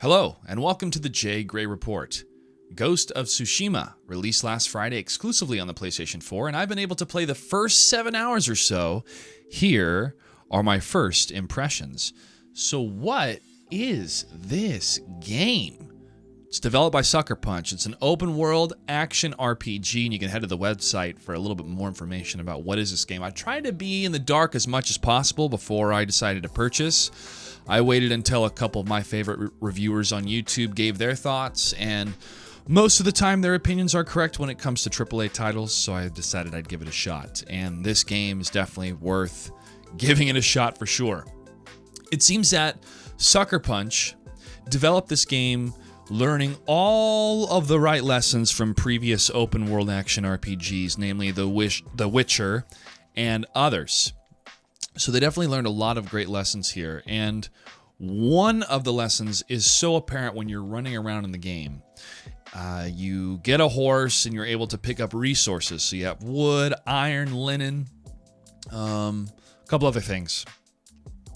Hello, and welcome to the j.gray Report. Ghost of Tsushima released last Friday exclusively on the PlayStation 4, and I've been able to play the first 7 hours or so. Here are my first impressions. So what is this game? It's developed by Sucker Punch. It's an open-world action RPG, and you can head to the website for a little bit more information about what is this game. I tried to be in the dark as much as possible before I decided to purchase. I waited until a couple of my favorite reviewers on YouTube gave their thoughts, and most of the time their opinions are correct when it comes to AAA titles, so I decided I'd give it a shot. And this game is definitely worth giving it a shot for sure. It seems that Sucker Punch developed this game learning all of the right lessons from previous open-world action RPGs, namely The Witcher and others. So they definitely learned a lot of great lessons here, and one of the lessons is so apparent when you're running around in the game. You get a horse and you're able to pick up resources. So you have wood, iron, linen, a couple other things.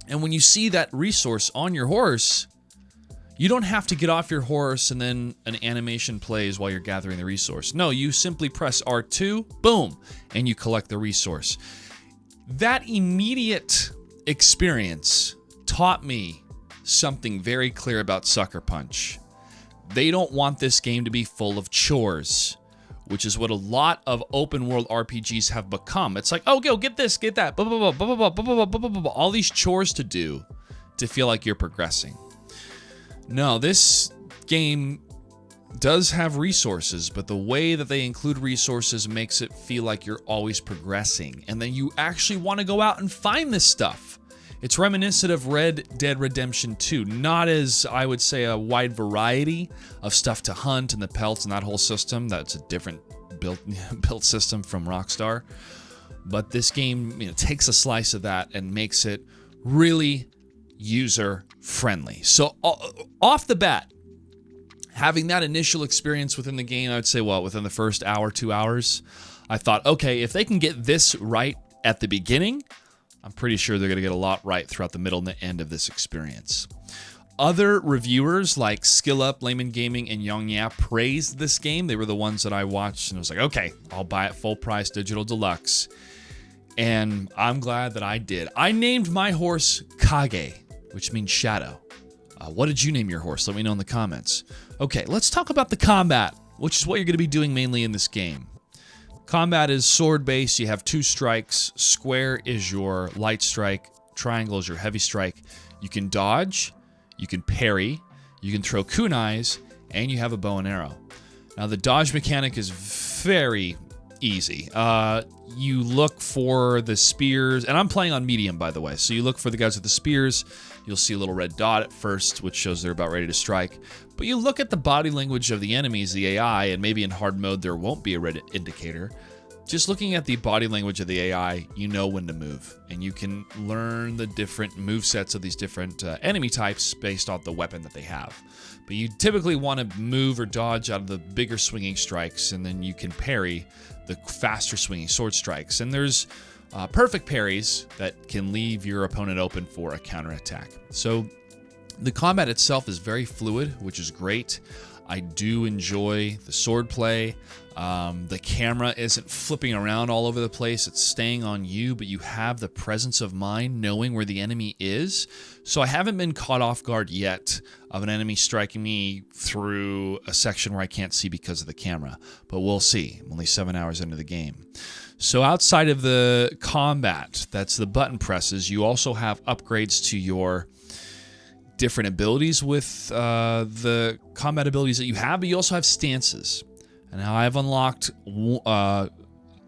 And when you see that resource on your horse, you don't have to get off your horse and then an animation plays while you're gathering the resource. No, you simply press R2, boom, and you collect the resource. That immediate experience taught me something very clear about Sucker Punch. They don't want this game to be full of chores, which is what a lot of open world RPGs have become. It's like, oh, go get this, get that, blah, blah, blah, blah, blah, blah, blah, blah, blah, all these chores to do to feel like you're progressing. No, this game does have resources, but the way that they include resources makes it feel like you're always progressing, and then you actually want to go out and find this stuff. It's reminiscent of Red Dead Redemption 2, not as, I would say, a wide variety of stuff to hunt and the pelts and that whole system. That's a different built system from Rockstar. But this game, takes a slice of that and makes it really user-friendly. So off the bat, having that initial experience within the game, I would say, within the first hour, 2 hours, I thought, okay, if they can get this right at the beginning, I'm pretty sure they're going to get a lot right throughout the middle and the end of this experience. Other reviewers like Skill Up, Layman Gaming, and Young Ya praised this game. They were the ones that I watched, and I was like, okay, I'll buy it full price, digital deluxe. And I'm glad that I did. I named my horse Kage, which means shadow. What did you name your horse? Let me know in the comments. Okay, let's talk about the combat, which is what you're going to be doing mainly in this game. Combat is sword-based. You have 2 strikes. Square is your light strike. Triangle is your heavy strike. You can dodge. You can parry. You can throw kunais. And you have a bow and arrow. Now, the dodge mechanic is very easy. You look for the spears, and I'm playing on medium, by the way. So you look for the guys with the spears. You'll see a little red dot at first, which shows they're about ready to strike. But you look at the body language of the enemies, the AI, and maybe in hard mode there won't be a red indicator. Just looking at the body language of the AI, you know when to move. And you can learn the different movesets of these different enemy types based on the weapon that they have. But you typically want to move or dodge out of the bigger swinging strikes, and then you can parry the faster swinging sword strikes. And there's perfect parries that can leave your opponent open for a counterattack. So the combat itself is very fluid, which is great. I do enjoy the sword play. The camera isn't flipping around all over the place. It's staying on you, but you have the presence of mind knowing where the enemy is. So I haven't been caught off guard yet of an enemy striking me through a section where I can't see because of the camera. But we'll see. I'm only 7 hours into the game. So outside of the combat, that's the button presses, you also have upgrades to your different abilities with the combat abilities that you have, but you also have stances. And now I've unlocked a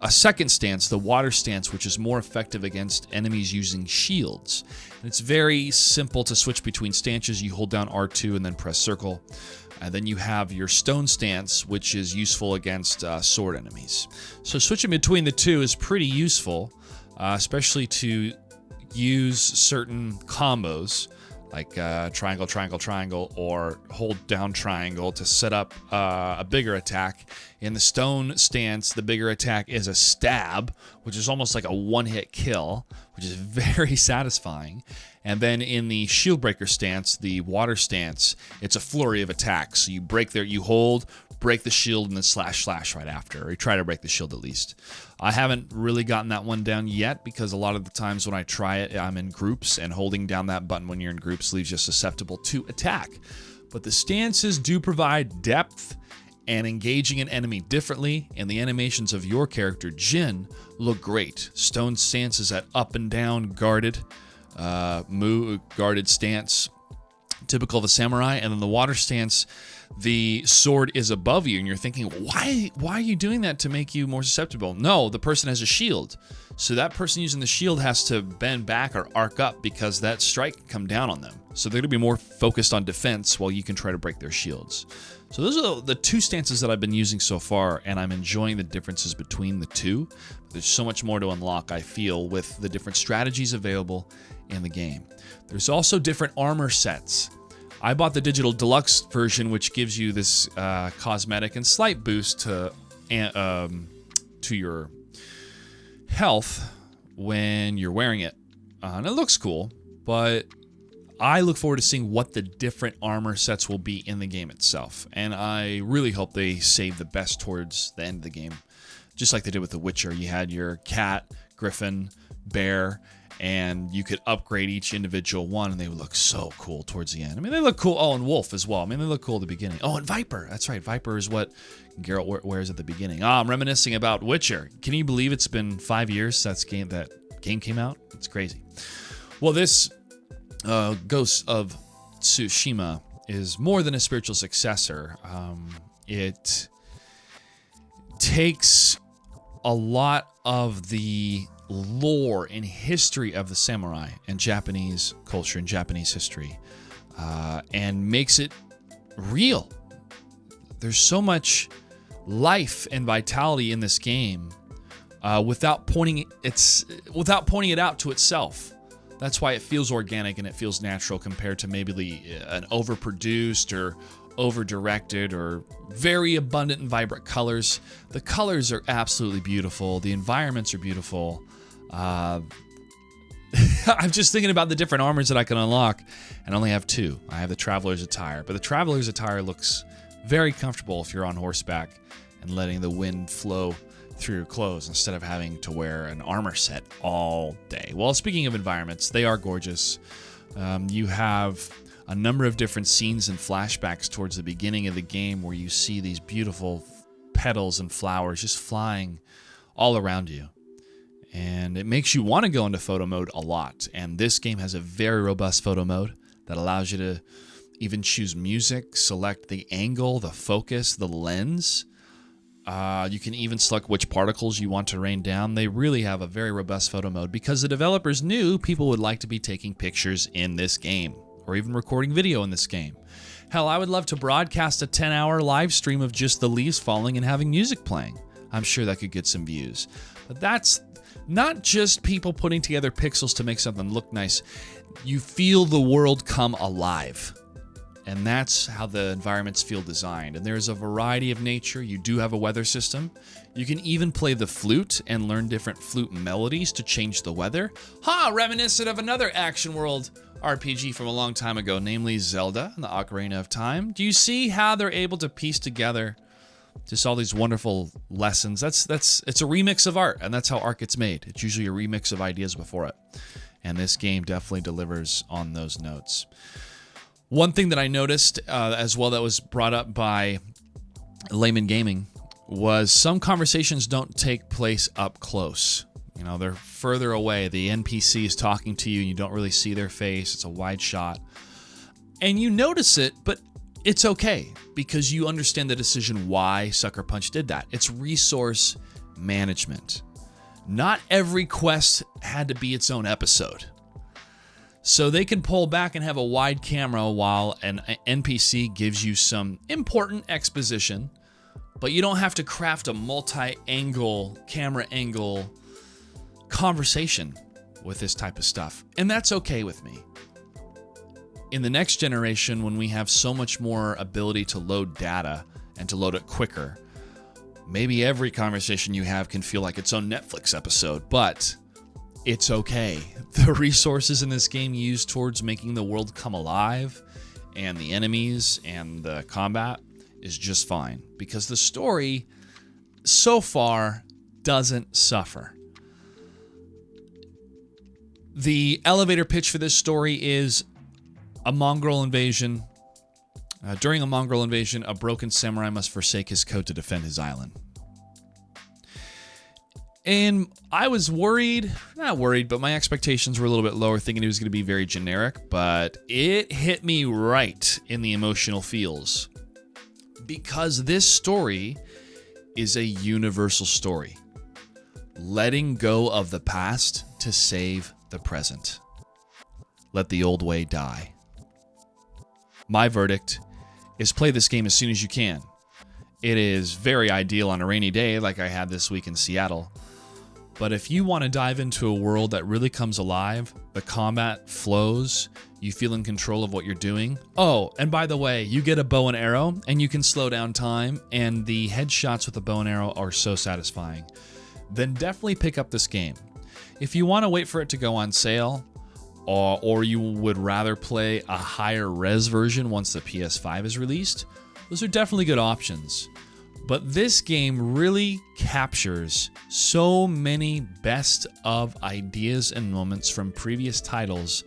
second stance, the water stance, which is more effective against enemies using shields. And it's very simple to switch between stances. You hold down R2 and then press circle. And then you have your stone stance, which is useful against sword enemies. So switching between the two is pretty useful, especially to use certain combos, like triangle, triangle, triangle, or hold down triangle to set up a bigger attack. In the stone stance, the bigger attack is a stab, which is almost like a one-hit kill, which is very satisfying. And then in the shield breaker stance, the water stance, it's a flurry of attacks. So you break there, you hold, break the shield, and then slash right after, or you try to break the shield at least. I haven't really gotten that one down yet because a lot of the times when I try it, I'm in groups, and holding down that button when you're in groups leaves you susceptible to attack. But the stances do provide depth and engaging an enemy differently, and the animations of your character, Jin, look great. Stone stance is at up and down, guarded stance, typical of a samurai, and then the water stance, the sword is above you, and you're thinking, why are you doing that to make you more susceptible? No, the person has a shield. So that person using the shield has to bend back or arc up because that strike can come down on them. So they're going to be more focused on defense while you can try to break their shields. So those are the two stances that I've been using so far, and I'm enjoying the differences between the two. There's so much more to unlock, I feel, with the different strategies available in the game. There's also different armor sets. I bought the digital deluxe version, which gives you this cosmetic and slight boost to your health when you're wearing it. And it looks cool, but I look forward to seeing what the different armor sets will be in the game itself. And I really hope they save the best towards the end of the game. Just like they did with The Witcher. You had your cat, griffin, bear, and you could upgrade each individual one, and they would look so cool towards the end. I mean, they look cool. Oh, and wolf as well. I mean, they look cool at the beginning. Oh, and viper. That's right. Viper is what Geralt wears at the beginning. I'm reminiscing about Witcher. Can you believe it's been 5 years since that game came out? It's crazy. Well, this Ghost of Tsushima is more than a spiritual successor. It takes a lot of the lore and history of the samurai and Japanese culture and Japanese history and makes it real. There's so much life and vitality in this game without pointing it out to itself. That's why it feels organic and it feels natural compared to maybe an overproduced or over-directed or very abundant and vibrant colors. The colors are absolutely beautiful. The environments are beautiful. I'm just thinking about the different armors that I can unlock, and I only have two. I have the Traveler's Attire, but the Traveler's Attire looks very comfortable if you're on horseback and letting the wind flow through your clothes instead of having to wear an armor set all day. Well, speaking of environments, they are gorgeous. You have a number of different scenes and flashbacks towards the beginning of the game where you see these beautiful petals and flowers just flying all around you. And it makes you want to go into photo mode a lot. And this game has a very robust photo mode that allows you to even choose music, select the angle, the focus, the lens. You can even select which particles you want to rain down. They really have a very robust photo mode because the developers knew people would like to be taking pictures in this game or even recording video in this game. Hell, I would love to broadcast a 10-hour live stream of just the leaves falling and having music playing. I'm sure that could get some views. But that's not just people putting together pixels to make something look nice. You feel the world come alive. And that's how the environments feel designed. And there's a variety of nature. You do have a weather system. You can even play the flute and learn different flute melodies to change the weather. Reminiscent of another action world RPG from a long time ago, namely Zelda and the Ocarina of Time. Do you see how they're able to piece together just all these wonderful lessons? It's a remix of art, and that's how art gets made. It's usually a remix of ideas before it. And this game definitely delivers on those notes. One thing that I noticed as well that was brought up by Layman Gaming was some conversations don't take place up close. You know, they're further away. The NPC is talking to you and you don't really see their face. It's a wide shot. And you notice it, but it's okay because you understand the decision why Sucker Punch did that. It's resource management. Not every quest had to be its own episode. So they can pull back and have a wide camera while an NPC gives you some important exposition, but you don't have to craft a multi-angle, camera angle conversation with this type of stuff. And that's okay with me. In the next generation, when we have so much more ability to load data and to load it quicker, maybe every conversation you have can feel like its own Netflix episode, but it's okay. The resources in this game used towards making the world come alive and the enemies and the combat is just fine because the story so far doesn't suffer. The elevator pitch for this story is a mongrel invasion. During a mongrel invasion, a broken samurai must forsake his code to defend his island. And I was not worried, but my expectations were a little bit lower, thinking it was going to be very generic, but it hit me right in the emotional feels. Because this story is a universal story. Letting go of the past to save the present. Let the old way die. My verdict is play this game as soon as you can. It is very ideal on a rainy day like I had this week in Seattle. But if you want to dive into a world that really comes alive, the combat flows, you feel in control of what you're doing. Oh, and by the way, you get a bow and arrow and you can slow down time, and the headshots with the bow and arrow are so satisfying. Then definitely pick up this game. If you want to wait for it to go on sale, or you would rather play a higher res version once the PS5 is released, those are definitely good options. But this game really captures so many best of ideas and moments from previous titles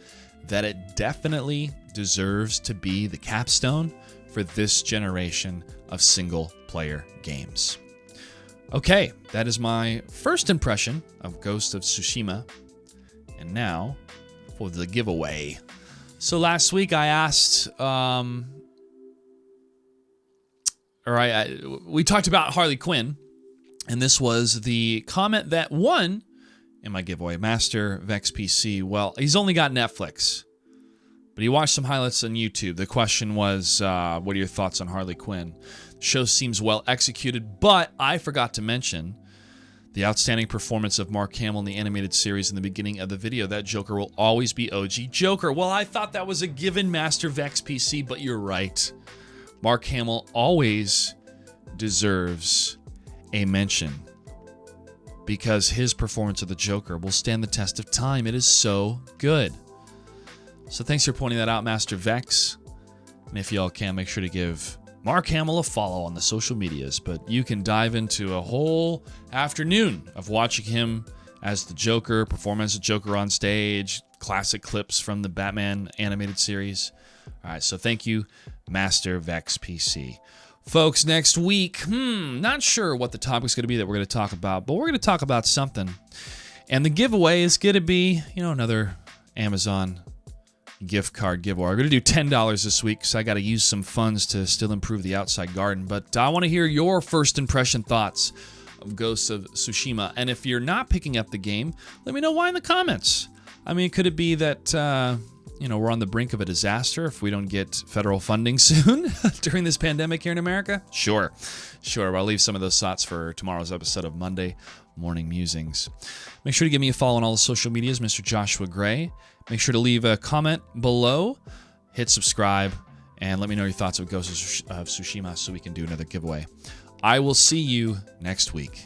that it definitely deserves to be the capstone for this generation of single-player games. Okay, that is my first impression of Ghost of Tsushima. And now for the giveaway. So last week I asked... we talked about Harley Quinn, and this was the comment that won in my giveaway. Master Vex PC. Well, he's only got Netflix, but he watched some highlights on YouTube. The question was, what are your thoughts on Harley Quinn? The show seems well executed, but I forgot to mention the outstanding performance of Mark Hamill in the animated series in the beginning of the video. That Joker will always be OG Joker. Well, I thought that was a given, Master Vex PC, but you're right. Mark Hamill always deserves a mention because his performance of the Joker will stand the test of time. It is so good. So thanks for pointing that out, Master Vex. And if y'all can, make sure to give Mark Hamill a follow on the social medias. But you can dive into a whole afternoon of watching him as the Joker, perform as the Joker on stage, classic clips from the Batman animated series. All right, so thank you, Master Vex PC. Folks, next week, not sure what the topic's going to be that we're going to talk about, but we're going to talk about something. And the giveaway is going to be, another Amazon gift card giveaway. We're going to do $10 this week because I got to use some funds to still improve the outside garden. But I want to hear your first impression thoughts of Ghost of Tsushima. And if you're not picking up the game, let me know why in the comments. I mean, could it be that... we're on the brink of a disaster if we don't get federal funding soon during this pandemic here in America? Sure. I'll leave some of those thoughts for tomorrow's episode of Monday Morning Musings. Make sure to give me a follow on all the social medias, Mr. Joshua Gray. Make sure to leave a comment below, hit subscribe, and let me know your thoughts of Ghost of Tsushima so we can do another giveaway. I will see you next week.